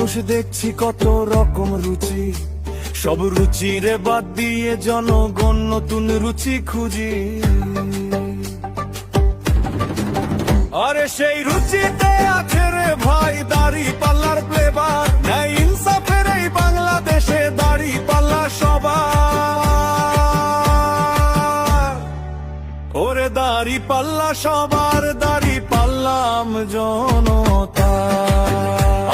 মানুষ দেখছি কত রকম রুচি, সব রুচিরে বাদ দিয়ে জনগণ নতুন রুচি খুঁজি। আরে সেই রুচিতে আছে রে ভাই দাড়ি পাল্লার ফ্লেভার, ন্যায় ইনসাফের এই বাংলাদেশে দাড়ি পাল্লা সবার। ওরে দাড়ি পাল্লা সবার, দাড়ি পাল্লাম জনতা।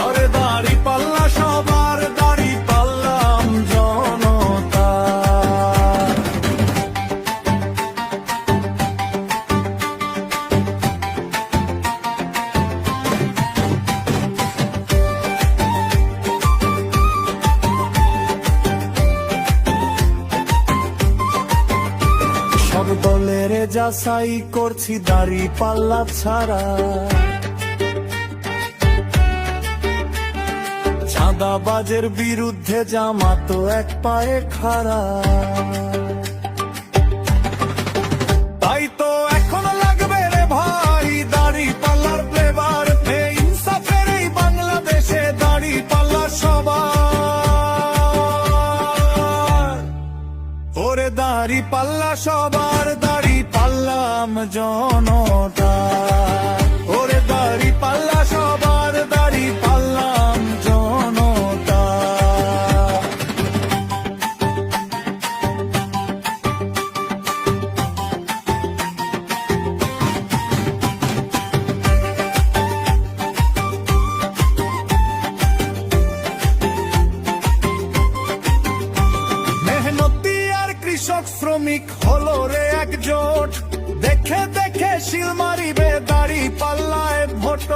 আরে দাড়ি পাল্লা সবার, দাড়ি পাল্লাম জনতা। সব দলের যাচাই করছি দাড়ি পাল্লা ছাড়া, চাঁদাবাজের বিরুদ্ধে জামাত এক পায়ে খাড়া। তাই তো এখন লাগবে রে ভাই দাড়ি পাল্লার ফ্লেভার, ইনসাফের এই বাংলাদেশে দাড়ি পাল্লা সবার। ওরে দাড়ি পাল্লা সবার, দাড়ি পাল্লাম জনতা। ওরে দাড়ি পাল্লা সবার, দাড়ি পাল্লাম জনতা। মেহনতি আর কৃষক শ্রমিক হলো রে একজোট, দেখে দেখে শিল মারিবে দাড়ি পাল্লায় ভোট।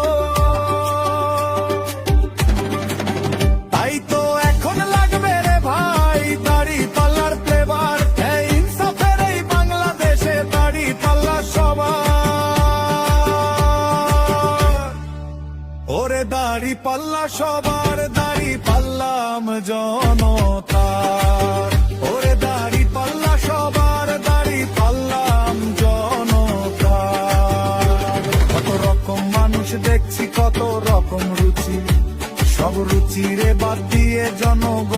তাই তো এখন লাগবে রে ভাই দাড়ি পাল্লার ফ্লেভার, ইনসাফের এই বাংলাদেশে দাড়ি পাল্লা সবার। ওরে দাড়ি পাল্লা সবার, দাড়ি পাল্লাম জন।